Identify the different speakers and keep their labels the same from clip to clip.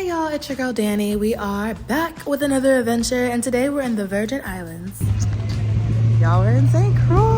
Speaker 1: Hey y'all, it's your girl Danny. We are back with another adventure, and today we're in the Virgin Islands. Y'all are in St. Croix.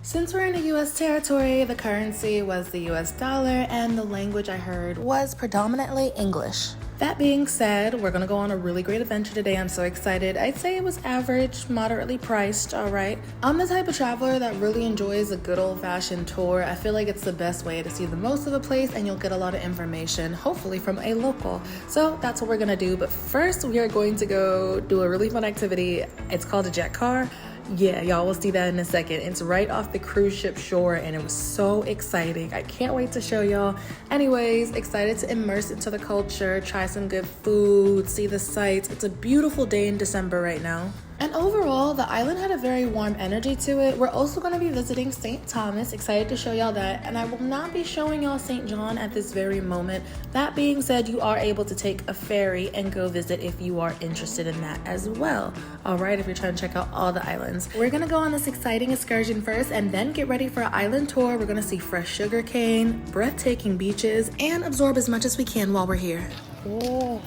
Speaker 1: Since we're in a US territory, the currency was the US dollar, and the language I heard was predominantly English. That being said, we're gonna go on a really great adventure today. I'm so excited. I'd say it was average, moderately priced, all right. I'm the type of traveler that really enjoys a good old-fashioned tour. I feel like it's the best way to see the most of a place, and you'll get a lot of information, hopefully from a local. So that's what we're gonna do. But first, we are going to go do a really fun activity. It's called a jet car. Yeah, y'all will see that in a second. It's right off the cruise ship shore, and it was so exciting. I can't wait to show y'all. Anyways, excited to immerse into the culture, try some good food, see the sights. It's a beautiful day in December right now. And overall, the island had a very warm energy to it. We're also going to be visiting St. Thomas. Excited to show y'all that. And I will not be showing y'all St. John at this very moment. That being said, you are able to take a ferry and go visit if you are interested in that as well. All right, if you're trying to check out all the islands. We're going to go on this exciting excursion first and then get ready for an island tour. We're going to see fresh sugarcane, breathtaking beaches, and absorb as much as we can while we're here. Oh.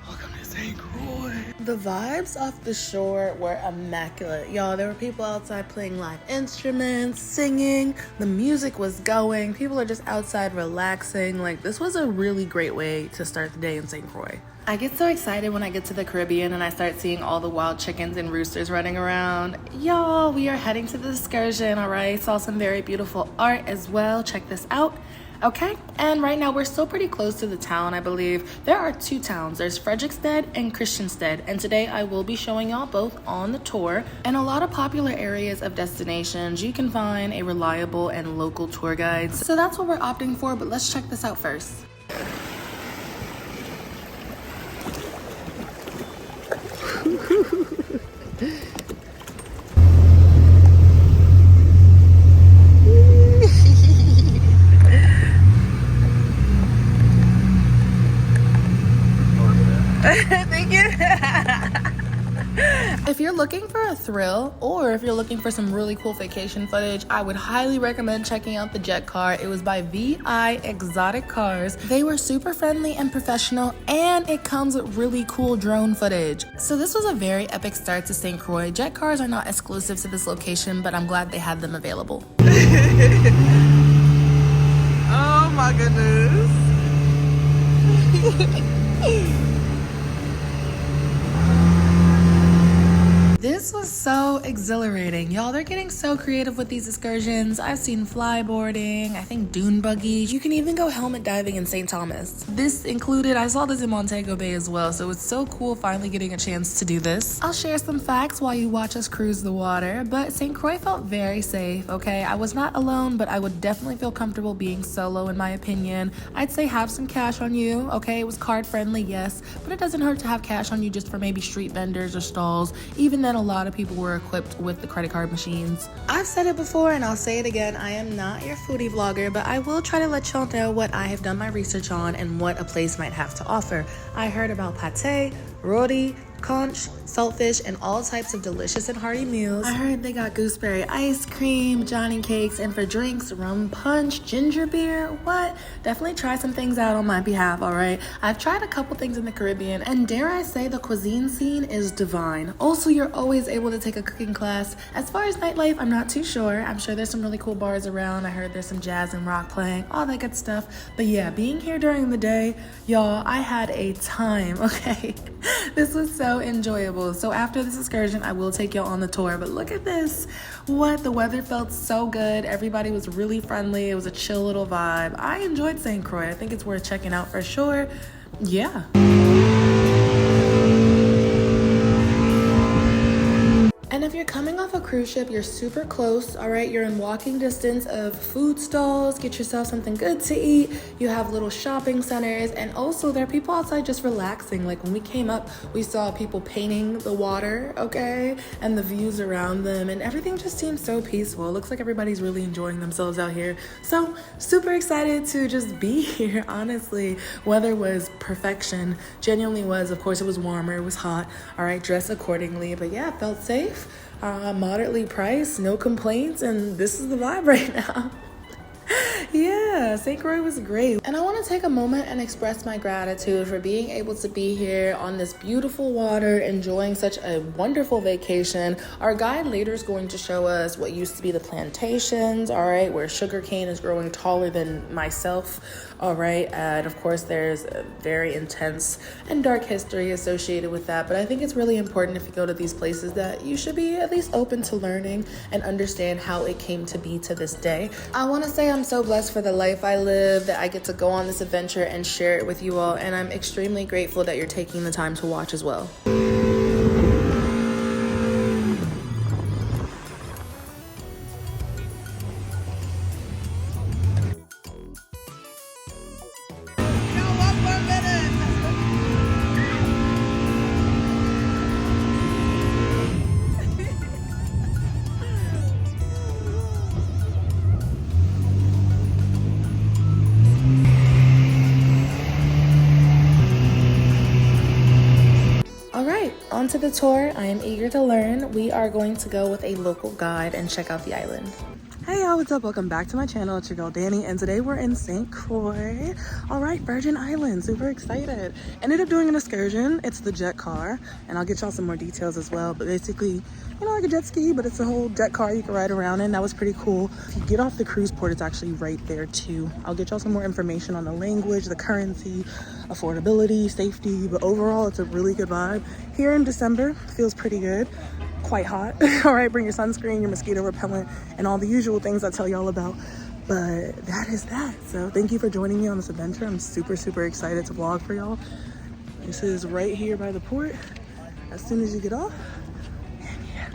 Speaker 1: Welcome to St. Croix. The vibes off the shore were immaculate. Y'all, there were people outside playing live instruments, singing, the music was going, people are just outside relaxing. Like, this was a really great way to start the day in St. Croix. I get so excited when I get to the Caribbean and I start seeing all the wild chickens and roosters running around. Y'all, we are heading to the excursion, all right? Saw some very beautiful art as well. Check this out. Okay, and right now we're still pretty close to the town, I believe. There are two towns. There's Christiansted and Christiansted, and today I will be showing y'all both on the tour. And a lot of popular areas of destinations, you can find a reliable and local tour guides. So that's what we're opting for, but let's check this out first. Thank you. If you're looking for a thrill, or if you're looking for some really cool vacation footage, I would highly recommend checking out the jet car. It was by VI Exotic Cars. They were super friendly and professional, and it comes with really cool drone footage. So this was a very epic start to St. Croix. Jet cars are not exclusive to this location, but I'm glad they had them available. Oh my goodness. This was so exhilarating. Y'all, they're getting so creative with these excursions. I've seen flyboarding, I think dune buggies. You can even go helmet diving in St. Thomas. This included, I saw this in Montego Bay as well, so it's so cool finally getting a chance to do this. I'll share some facts while you watch us cruise the water, but St. Croix felt very safe, okay? I was not alone, but I would definitely feel comfortable being solo in my opinion. I'd say have some cash on you, okay? It was card friendly, yes, but it doesn't hurt to have cash on you just for maybe street vendors or stalls. Even then, a lot of people were equipped with the credit card machines. I've said it before and I'll say it again, I am not your foodie vlogger, but I will try to let y'all know what I have done my research on and what a place might have to offer. I heard about pate, roti, conch, saltfish, and all types of delicious and hearty meals. I heard they got gooseberry ice cream, Johnny cakes, and for drinks, rum punch, ginger beer. What? Definitely try some things out on my behalf, all right? I've tried a couple things in the Caribbean, and dare I say the cuisine scene is divine. Also, you're always able to take a cooking class. As far as nightlife, I'm not too sure. I'm sure there's some really cool bars around. I heard there's some jazz and rock playing, all that good stuff. But yeah, being here during the day, y'all, I had a time, okay? This was so enjoyable. So after this excursion, I will take y'all on the tour, but look at this. What? The weather felt so good. Everybody was really friendly. It was a chill little vibe. I enjoyed St. Croix. I think it's worth checking out for sure. Yeah. And if you're coming off a cruise ship, you're super close, all right? You're in walking distance of food stalls. Get yourself something good to eat. You have little shopping centers, and also there are people outside just relaxing. Like when we came up, we saw people painting the water, okay? And the views around them, and everything just seems so peaceful. It looks like everybody's really enjoying themselves out here. So super excited to just be here, honestly. Weather was perfection, genuinely was. Of course, it was warmer, it was hot, all right? Dress accordingly, but yeah, felt safe, moderately priced, no complaints, and this is the vibe right now. Yeah, St. Croix was great. And I want to take a moment and express my gratitude for being able to be here on this beautiful water, enjoying such a wonderful vacation. Our guide later is going to show us what used to be the plantations, all right, where sugarcane is growing taller than myself, all right. And of course, there's a very intense and dark history associated with that. But I think it's really important if you go to these places that you should be at least open to learning and understand how it came to be to this day. I want to say I'm so blessed for the life I live, that I get to go on this adventure and share it with you all. And I'm extremely grateful that you're taking the time to watch as well. On to the tour. I am eager to learn. We are going to go with a local guide and check out the island. Hey y'all, what's up? Welcome back to my channel. It's your girl Danny, and today we're in St. Croix. All right, Virgin Islands, super excited. Ended up doing an excursion. It's the jet car, and I'll get y'all some more details as well. But basically, you know, like a jet ski, but it's a whole jet car you can ride around in. That was pretty cool. If you get off the cruise port, it's actually right there too. I'll get y'all some more information on the language, the currency, affordability, safety, but overall it's a really good vibe. Here in December, feels pretty good. Quite hot. All right, bring your sunscreen, your mosquito repellent, and all the usual things I tell y'all about. But that is that. So thank you for joining me on this adventure. I'm super excited to vlog for y'all. This is right here by the port. As soon as you get off, yeah.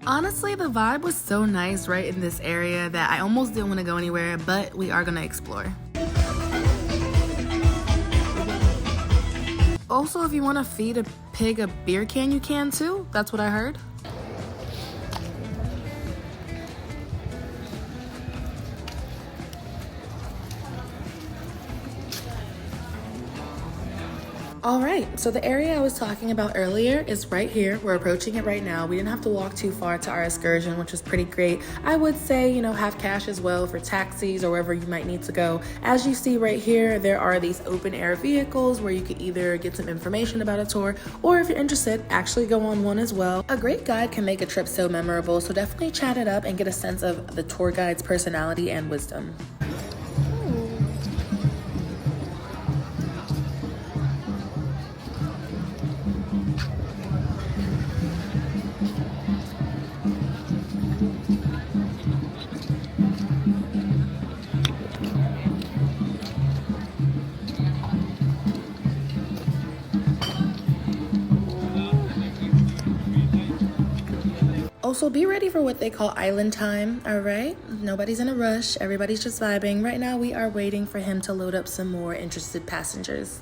Speaker 1: Honestly, the vibe was so nice right in this area that I almost didn't want to go anywhere, but we are gonna explore. Also, if you want to feed a pig a beer can, you can too. That's what I heard. All right, so the area I was talking about earlier is right here. We're approaching it right now. We didn't have to walk too far to our excursion, which was pretty great. I would say, you know, have cash as well for taxis or wherever you might need to go. As you see right here, there are these open air vehicles where you could either get some information about a tour, or if you're interested, actually go on one as well. A great guide can make a trip so memorable, so definitely chat it up and get a sense of the tour guide's personality and wisdom. Also, be ready for what they call island time, all right? Nobody's in a rush. Everybody's just vibing. Right now, we are waiting for him to load up some more interested passengers.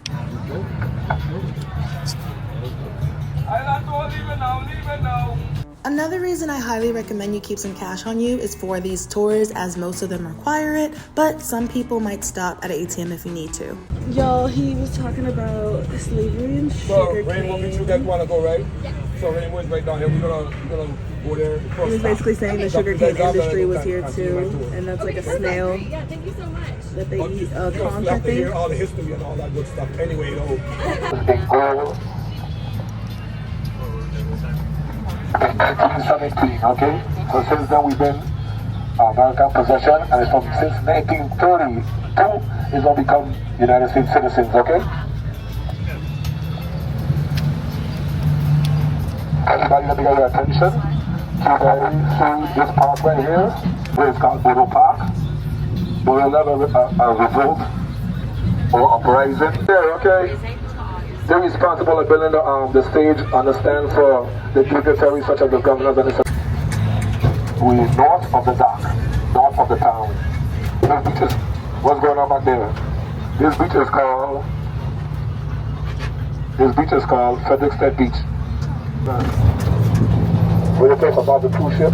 Speaker 1: Another reason I highly recommend you keep some cash on you is for these tours, as most of them require it, but some people might stop at an ATM if you need to. Y'all, he was talking about slavery and sugarcane.
Speaker 2: So, Rainbow Beach, you guys want to go, right? Yeah. So Rainbow is right down here. We're gonna go there.
Speaker 1: He was basically saying the sugarcane industry was here too, and that's like a snail.
Speaker 3: Yeah, thank you so much.
Speaker 1: That they eat
Speaker 2: conch,
Speaker 1: I
Speaker 2: think. Hear all the history and all that good stuff. Anyway, though.
Speaker 4: 1917, okay? So since then we've been American possession, and it's from since 1932 is when we become United States citizens, okay? Everybody, let me get your attention to this park right here, where it's called Boardwalk Park. We'll never revolt or uprising there, okay? They're responsible for building the stage on the stand for the dignitaries such as the governors and the... We're north of the dock, north of the town. This beach is... What's going on back there? This beach is called Christiansted Beach. When you take about the cruise ship,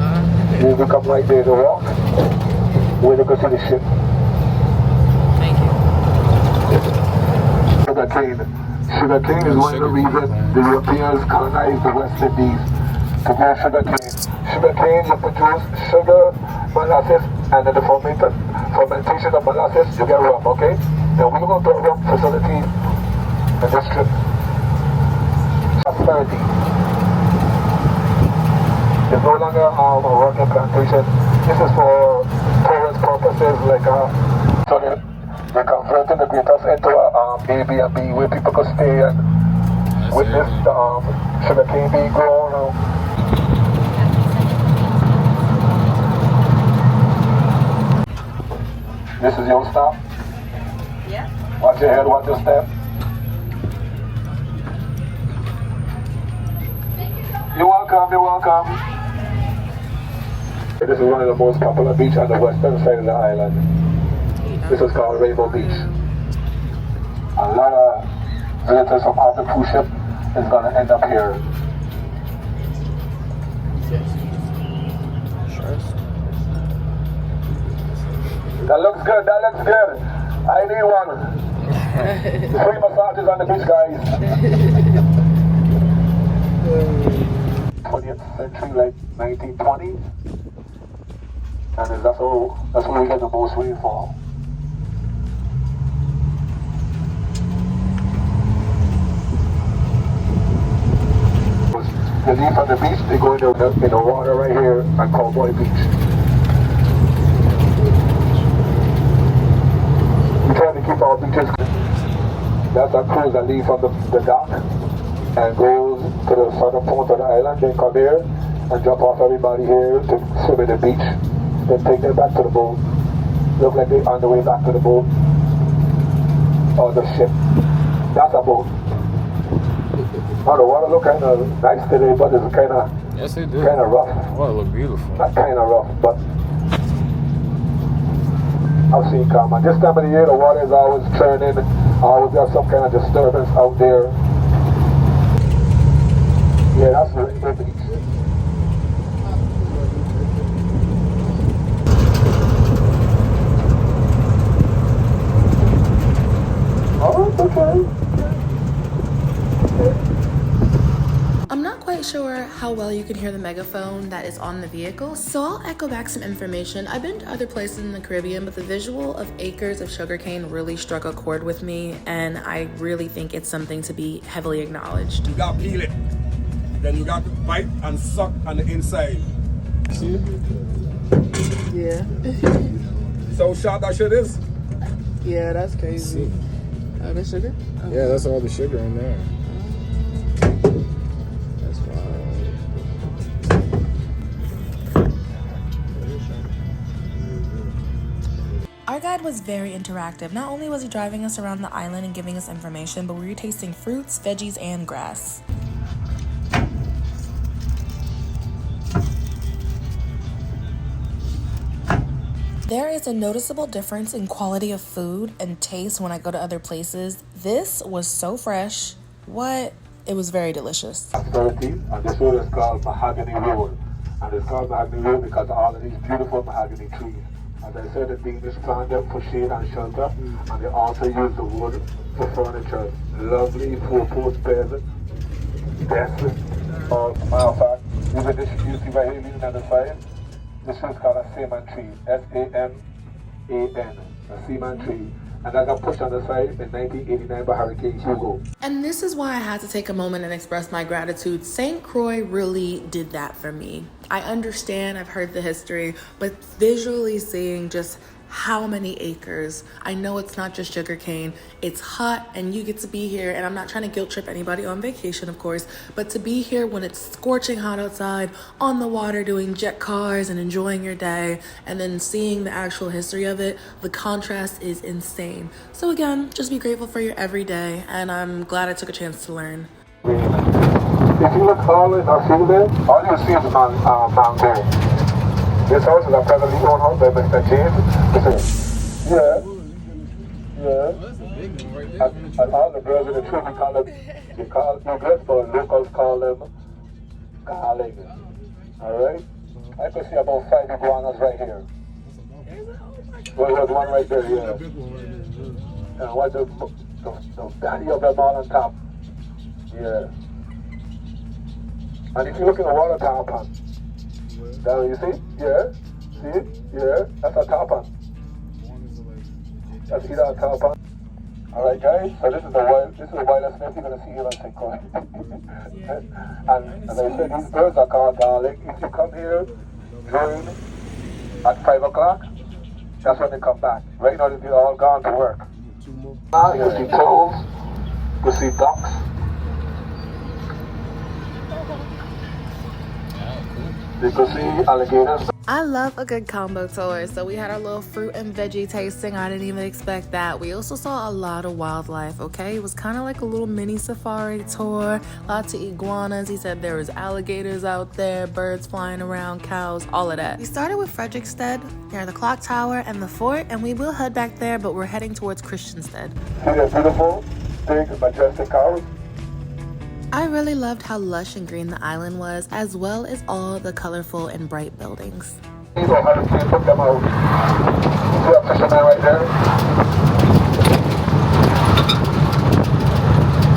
Speaker 4: you will come right there to walk. When you go to the ship.
Speaker 1: Thank you.
Speaker 4: Sugarcane is one of the reasons the Europeans colonized the West Indies to grow sugarcane. Sugarcane, you produce sugar, molasses, and then the fermentation of molasses, you get rum, okay? Now we're going to put a rum facility in this trip. Prosperity. It's no longer a working plantation. This is for tourist purposes, like so they're converting the greatest into a Airbnb where people could stay and witness the sugarcane being grown. This is your stop?
Speaker 1: Yeah.
Speaker 4: Watch your head, watch your step. You're welcome, you're welcome. This is one of the most popular beaches on the western side of the island. This is called Rainbow Beach. A lot of visitors from off the cruise ship is going to end up here. That looks good, that looks good. I need one. Free massages on the beach, guys. 20th century, like 1920s. And that's where we get the most rainfall. They leave from the beach, they go in the water right here at Cowboy Beach. We try to keep our beaches. That's a cruise that leaves from the dock and goes to the southern point of the island. They come here and drop off everybody here to swim in the beach. Then take them back to the boat. Look like they're on the way back to the boat or the ship. That's a boat. Oh, the water look kind of nice today, but it's kind of rough.
Speaker 3: Water look beautiful.
Speaker 4: Not kind of rough, but I've seen calm. And this time of the year, the water is always churning. Always got some kind of disturbance out there. Yeah, that's the beach. Oh, okay.
Speaker 1: I'm not quite sure how well you can hear the megaphone that is on the vehicle, so I'll echo back some information. I've been to other places in the Caribbean, but the visual of acres of sugarcane really struck a chord with me, and I really think it's something to be heavily acknowledged.
Speaker 2: You gotta peel it. Then you got to bite and suck on the inside. See?
Speaker 5: Yeah.
Speaker 2: So sharp that shit is.
Speaker 5: Yeah, that's crazy. Oh, that's sugar? Oh.
Speaker 3: Yeah, that's all the sugar in there.
Speaker 5: That's wild.
Speaker 1: Our guide was very interactive. Not only was he driving us around the island and giving us information, but we were tasting fruits, veggies, and grass. There is a noticeable difference in quality of food and taste when I go to other places. This was so fresh. What? It was very delicious.
Speaker 4: And this road is called Mahogany Road. And it's called Mahogany Road because of all of these beautiful mahogany trees. As I said, the Danish plant them for shade and shelter, and they also use the wood for furniture. Lovely four-post beds, desks. Matter of fact, even this you see right here leaning on the side, this is called a seaman tree, S-A-M-A-N, a seaman tree. And that got pushed on the side in 1989 by Hurricane Hugo.
Speaker 1: And this is why I had to take a moment and express my gratitude. St. Croix really did that for me. I understand, I've heard the history, but visually seeing just how many acres. I know it's not just sugarcane. It's hot and you get to be here, and I'm not trying to guilt trip anybody on vacation, of course, but to be here when it's scorching hot outside, on the water doing jet cars and enjoying your day, and then seeing the actual history of it, the contrast is insane. So again, just be grateful for your everyday, and I'm glad I took a chance to learn.
Speaker 4: If you look all in our field there, all you see is mango. This house is a privately owned house by Mr. James. Yeah. And all the birds in the tree, we call them, but locals call them garling. Alright? I could see about 5 iguanas right here. Well, there's one right there, yeah. And what's the daddy of them all on top? Yeah. And if you look in the water tarpon, down you see? Yeah? See it? Yeah? That's a tarpon. See that tarpon? Alright guys, so this is the wildest snake you're gonna see here on St. Croix. And as I said, these birds are called garlic. If you come here during at 5 o'clock, that's when they come back. Right now they're all gone to work. You see toads, you see ducks. You can see alligators.
Speaker 1: I love a good combo tour, so we had our little fruit and veggie tasting. I didn't even expect that. We also saw a lot of wildlife, okay? It was kind of like a little mini safari tour. Lots of iguanas. He said there was alligators out there, birds flying around, cows, all of that. We started with Christiansted, near the clock tower and the fort, and we will head back there, but we're heading towards Christiansted.
Speaker 4: See the beautiful, big, majestic cows?
Speaker 1: I really loved how lush and green the island was, as well as all the colorful and bright buildings.
Speaker 4: You know how to put them out. See that fisherman right there?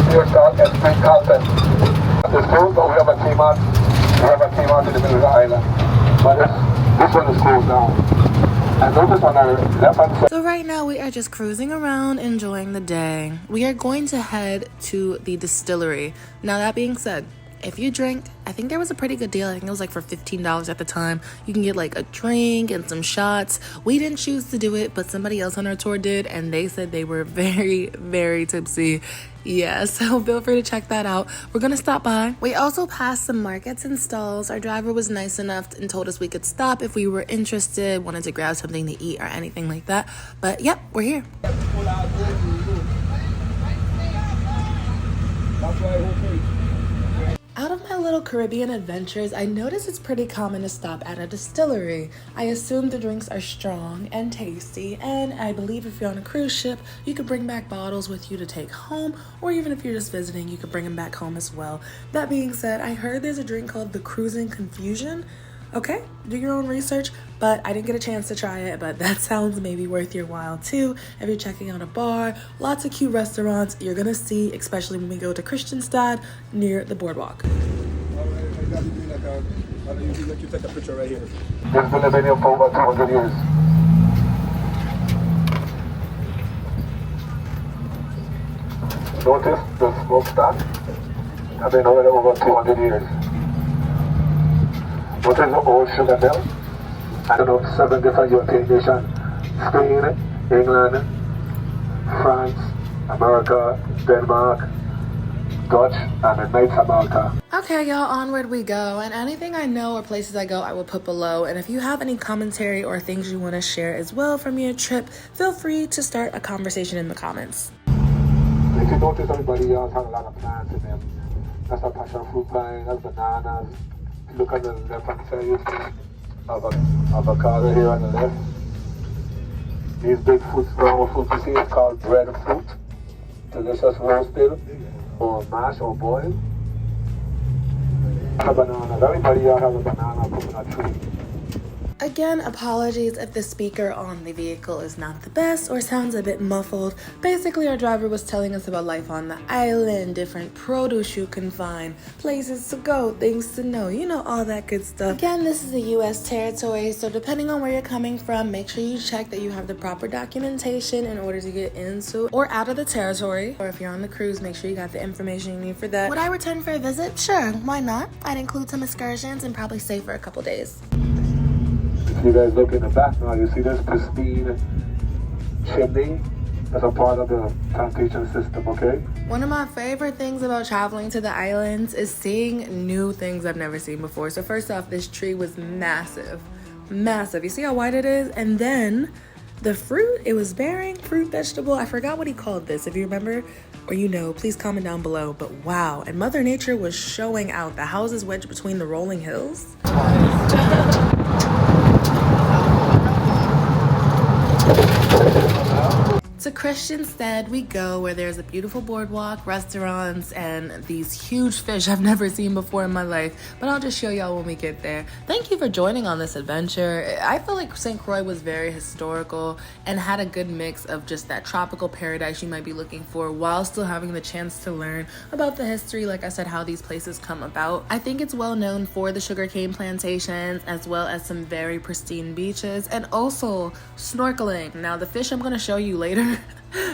Speaker 4: Here's Street Carlton. This cruise, but we have a team out. We have a team out in the middle of the island. But this one is closed now. And notice on our left hand side.
Speaker 1: So right now we are just cruising around, enjoying the day. We are going to head to the Distillery. Now that being said, if you drink, I think there was a pretty good deal. I think it was like for $15 at the time. You can get like a drink and some shots. We didn't choose to do it, but somebody else on our tour did, and they said they were very, very tipsy. Yeah, so feel free to check that out. We're gonna stop by. We also passed some markets and stalls. Our driver was nice enough and told us we could stop if we were interested, wanted to grab something to eat or anything like that. But yep, we're here. Out of my little Caribbean adventures, I noticed it's pretty common to stop at a distillery. I assume the drinks are strong and tasty, and I believe if you're on a cruise ship, you could bring back bottles with you to take home, or even if you're just visiting, you could bring them back home as well. That being said, I heard there's a drink called the Cruising Confusion. Okay, do your own research, but I didn't get a chance to try it, but that sounds maybe worth your while too. If you're checking out a bar, lots of cute restaurants you're gonna see, especially when we go to Christiansted near the boardwalk.
Speaker 2: Let you take a picture right here.
Speaker 4: There's been a video for over 200 years. Notice the smokestack have been over 200 years. Notice the old sugar mill. I don't know, 7 different European nations. Spain, England, France, America, Denmark, Dutch, and the Knights of Malta.
Speaker 1: Okay, y'all, onward we go. And anything I know or places I go, I will put below. And if you have any commentary or things you want to share as well from your trip, feel free to start a conversation in the comments.
Speaker 4: If you notice, everybody else has a lot of plants in them. That's a passion fruit vine, that's bananas. If you look at the left-hand side, you see avocado here on the left. These big fruits, brown fruits, you see, it's called breadfruit. Delicious roasted, or mashed, or boiled. Bananas. Everybody else has a banana coconut tree.
Speaker 1: Again, apologies if the speaker on the vehicle is not the best or sounds a bit muffled. Basically, our driver was telling us about life on the island, different produce you can find, places to go, things to know, you know, all that good stuff. Again, this is a U.S. territory, so depending on where you're coming from, make sure you check that you have the proper documentation in order to get into or out of the territory. Or if you're on the cruise, make sure you got the information you need for that. Would I return for a visit? Sure, why not? I'd include some excursions and probably stay for a couple days.
Speaker 4: If you guys look in the back now, you see this pristine chimney as a part of the plantation system, okay?
Speaker 1: One of my favorite things about traveling to the islands is seeing new things I've never seen before. So first off, this tree was massive. Massive. You see how wide it is? And then the fruit, it was bearing fruit vegetable. I forgot what he called this. If you remember or you know, please comment down below. But wow, and Mother Nature was showing out. The houses wedged between the rolling hills. To Christiansted we go, where there's a beautiful boardwalk, restaurants, and these huge fish I've never seen before in my life, but I'll just show y'all when we get there. Thank you for joining on this adventure. I feel like St. Croix was very historical and had a good mix of just that tropical paradise you might be looking for while still having the chance to learn about the history, like I said, how these places come about. I think it's well known for the sugarcane plantations as well as some very pristine beaches and also snorkeling. Now the fish I'm going to show you later,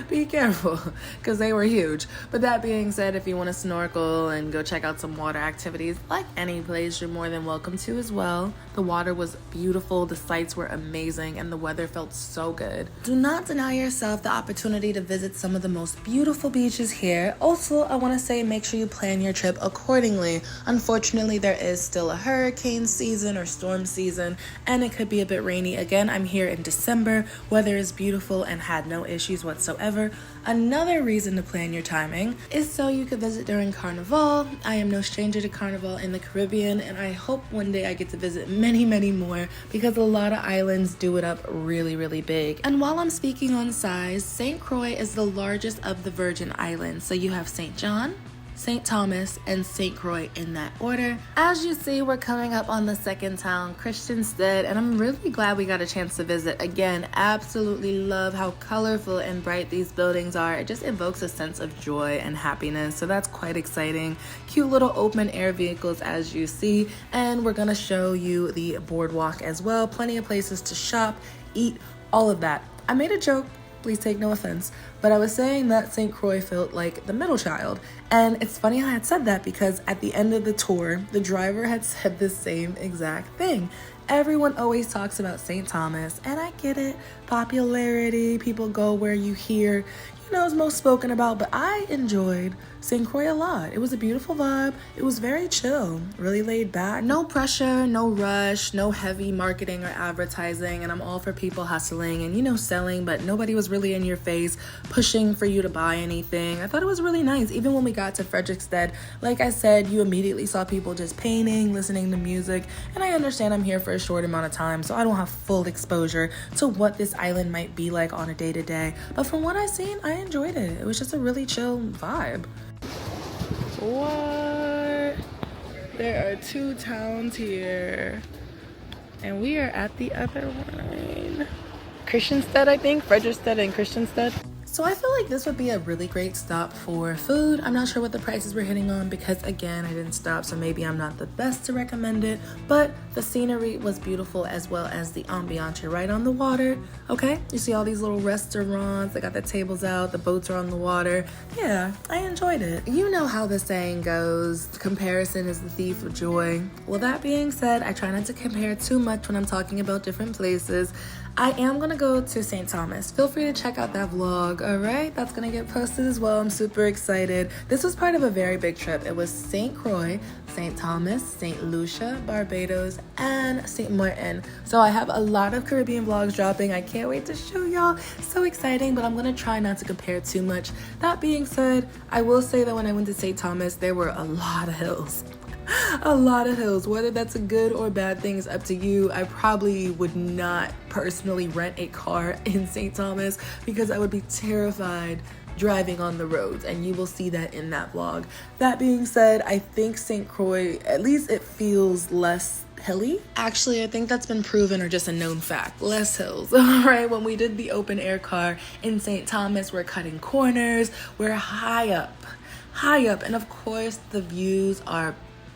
Speaker 1: be careful because they were huge. But that being said, if you want to snorkel and go check out some water activities, like any place, you're more than welcome to as well. The water was beautiful, the sights were amazing, and the weather felt so good. Do not deny yourself the opportunity to visit some of the most beautiful beaches here. Also, I want to say make sure you plan your trip accordingly. Unfortunately, there is still a hurricane season or storm season, and it could be a bit rainy. Again, I'm here in December. Weather is beautiful and had no issues whatsoever. Another reason to plan your timing is so you could visit during Carnival. I am no stranger to Carnival in the Caribbean, and I hope one day I get to visit many, many more because a lot of islands do it up really, really big. And while I'm speaking on size, St. Croix is the largest of the Virgin Islands. So you have St. John, St. Thomas, and St. Croix in that order. As you see, we're coming up on the second town, Christiansted, and I'm really glad we got a chance to visit. Again, absolutely love how colorful and bright these buildings are. It just evokes a sense of joy and happiness, so that's quite exciting. Cute little open air vehicles as you see, and we're gonna show you the boardwalk as well. Plenty of places to shop, eat, all of that. I made a joke, please take no offense, but I was saying that St. Croix felt like the middle child. And it's funny I had said that because at the end of the tour, the driver had said the same exact thing. Everyone always talks about St. Thomas, and I get it. Popularity, people go where you hear, is most spoken about, but I enjoyed St. Croix a lot. It was a beautiful vibe. It was very chill, really laid back. No pressure, no rush, no heavy marketing or advertising, and I'm all for people hustling and, selling, but nobody was really in your face pushing for you to buy anything. I thought it was really nice. Even when we got to Frederiksted, like I said, you immediately saw people just painting, listening to music, and I understand I'm here for a short amount of time, so I don't have full exposure to what this island might be like on a day-to-day, but from what I've seen, I enjoyed it. It was just a really chill vibe. What? There are two towns here, and we are at the other one. Christiansted, I think. Frederiksted and Christiansted. So I feel like this would be a really great stop for food. I'm not sure what the prices we're hitting on because, again, I didn't stop, so maybe I'm not the best to recommend it, but the scenery was beautiful as well as the ambiance. You're right on the water, okay? You see all these little restaurants. They got the tables out. The boats are on the water. Yeah, I enjoyed it. You know how the saying goes, comparison is the thief of joy. Well, that being said, I try not to compare too much when I'm talking about different places. I am gonna go to St. Thomas. Feel free to check out that vlog, all right? That's gonna get posted as well. I'm super excited. This was part of a very big trip. It was St. Croix, St. Thomas, St. Lucia, Barbados, and St. Martin. So I have a lot of Caribbean vlogs dropping. I can't wait to show y'all. So exciting, but I'm gonna try not to compare too much. That being said, I will say that when I went to St. Thomas, there were a lot of hills. A lot of hills. Whether that's a good or bad thing is up to you. I probably would not personally rent a car in St. Thomas because I would be terrified driving on the roads, and you will see that in that vlog. That being said, I think St. Croix, at least it feels less hilly. Actually, I think that's been proven or just a known fact. Less hills. All right, when we did the open air car in St. Thomas, we're cutting corners. We're high up, and of course the views are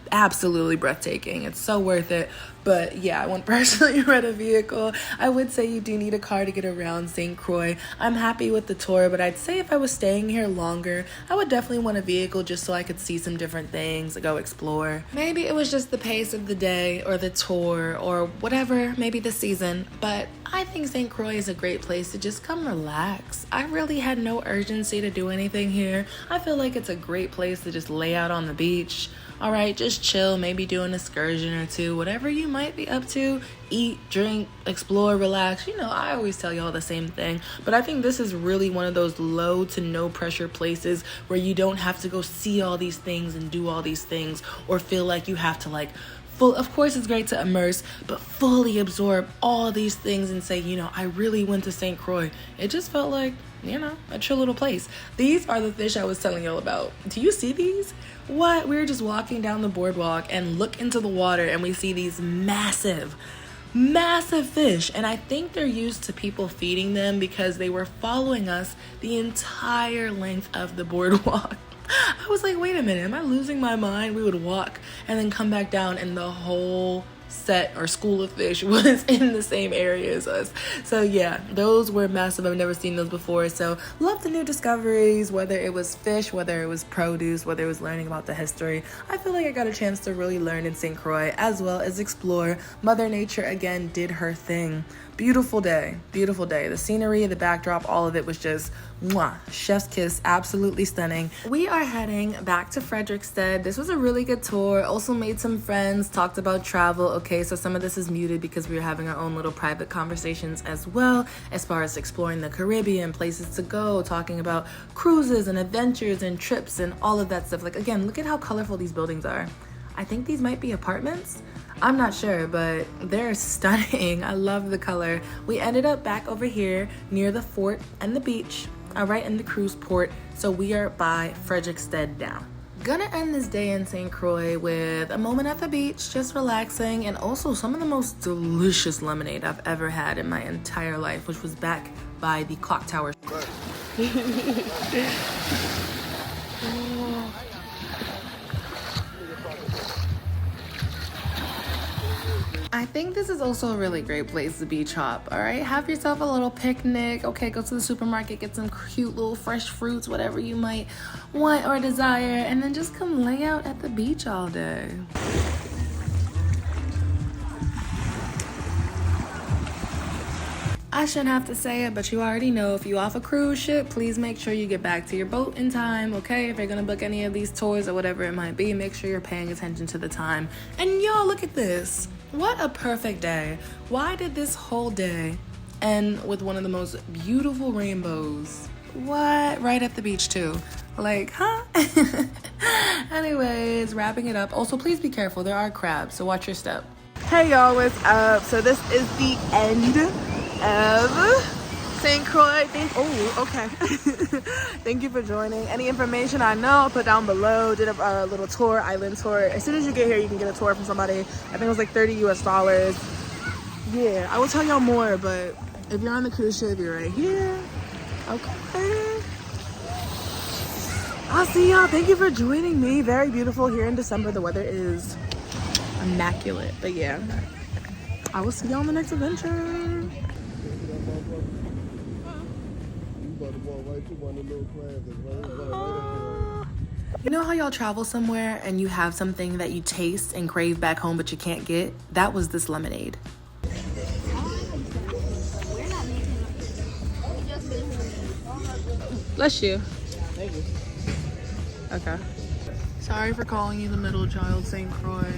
Speaker 1: absolutely breathtaking. It's so worth it. But yeah, I wouldn't personally rent a vehicle. I would say you do need a car to get around St. Croix. I'm happy with the tour, but I'd say if I was staying here longer, I would definitely want a vehicle just so I could see some different things, go explore. Maybe it was just the pace of the day or the tour or whatever, maybe the season, but I think St. Croix is a great place to just come relax. I really had no urgency to do anything here. I feel like it's a great place to just lay out on the beach. All right, just chill, maybe do an excursion or two, whatever you might be up to. Eat, drink, explore, relax. You know, I always tell y'all the same thing, but I think this is really one of those low to no pressure places where you don't have to go see all these things and do all these things or feel like you have to like of course it's great to immerse, but fully absorb all these things and say, you know, I really went to St. Croix. It just felt like, you know, a chill little place. These are the fish I was telling y'all about. Do you see these? What? We were just walking down the boardwalk and look into the water and we see these massive fish, and I think they're used to people feeding them because they were following us the entire length of the boardwalk. I was like, wait a minute, am I losing my mind? We would walk and then come back down and the whole set or school of fish was in the same area as us. So yeah, those were massive. I've never seen those before. So love the new discoveries, whether it was fish, whether it was produce, whether it was learning about the history. I feel like I got a chance to really learn in St. Croix as well as explore. Mother Nature again did her thing. Beautiful day, beautiful day. The scenery, the backdrop, all of it was just mwah, chef's kiss, absolutely stunning. We are heading back to Christiansted. This was a really good tour. Also made some friends, talked about travel. Okay, so some of this is muted because we were having our own little private conversations as well, as far as exploring the Caribbean, places to go, talking about cruises and adventures and trips and all of that stuff. Like, again, look at how colorful these buildings are. I think these might be apartments. I'm not sure, but they're stunning. I love the color. We ended up back over here near the fort and the beach, all right, in the cruise port. So we are by Christiansted now. Gonna end this day in St. Croix with a moment at the beach, just relaxing, and also some of the most delicious lemonade I've ever had in my entire life, which was back by the clock tower. I think this is also a really great place to beach hop, all right? Have yourself a little picnic, okay? Go to the supermarket, get some cute little fresh fruits, whatever you might want or desire, and then just come lay out at the beach all day. I shouldn't have to say it, but you already know, if you off a cruise ship, please make sure you get back to your boat in time, okay? If you're gonna book any of these tours or whatever it might be, make sure you're paying attention to the time. And y'all, look at this. What a perfect day. Why did this whole day end with one of the most beautiful rainbows? What? Right at the beach too. Like, huh? Anyways, wrapping it up. Also, please be careful. There are crabs, so watch your step.
Speaker 5: Hey y'all, what's up? So this is the end of St. Croix. Okay. Thank you for joining. Any information I know, I'll put down below. Did a little tour, island tour. As soon as you get here, you can get a tour from somebody. I think it was like $30 US. Yeah, I will tell y'all more, but if you're on the cruise ship, you're right here. Okay. I'll see y'all. Thank you for joining me. Very beautiful here in December. The weather is immaculate, but yeah. I will see y'all on the next adventure.
Speaker 1: You know how y'all travel somewhere and you have something that you taste and crave back home but you can't get? That was this lemonade. Bless you.
Speaker 5: Thank you.
Speaker 1: Okay. Sorry for calling you the middle child, St. Croix.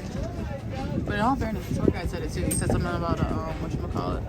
Speaker 1: But in all fairness, the tour guide said it too. He said something about whatchamacallit.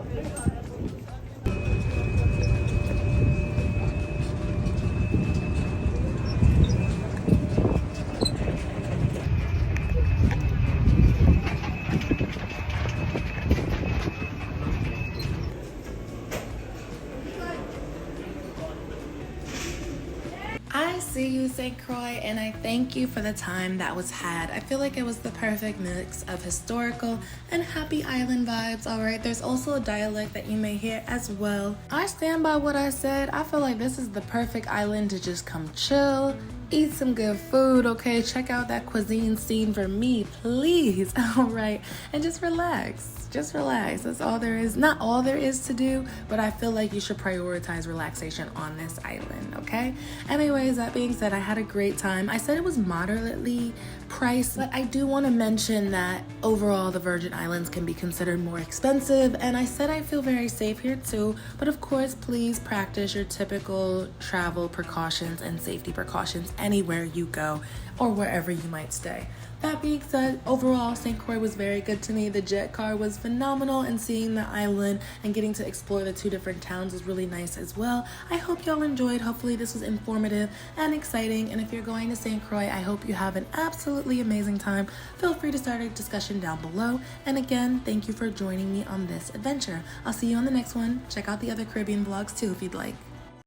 Speaker 1: I see you, St. Croix, and I thank you for the time that was had. I feel like it was the perfect mix of historical and happy island vibes, all right? There's also a dialect that you may hear as well. I stand by what I said. I feel like this is the perfect island to just come chill, eat some good food, okay? Check out that cuisine scene for me, please. All right. And just relax. Just relax. That's all there is. Not all there is to do, but I feel like you should prioritize relaxation on this island, okay? Anyways, that being said, I had a great time. I said it was moderately priced, but I do want to mention that overall the Virgin Islands can be considered more expensive, and I said I feel very safe here too, but of course, please practice your typical travel precautions and safety precautions anywhere you go or wherever you might stay. That being said, overall, St. Croix was very good to me. The jet car was phenomenal, and seeing the island and getting to explore the 2 different towns was really nice as well. I hope y'all enjoyed. Hopefully this was informative and exciting, and if you're going to St. Croix, I hope you have an absolutely amazing time. Feel free to start a discussion down below, and again, thank you for joining me on this adventure. I'll see you on the next one. Check out the other Caribbean vlogs too if you'd like.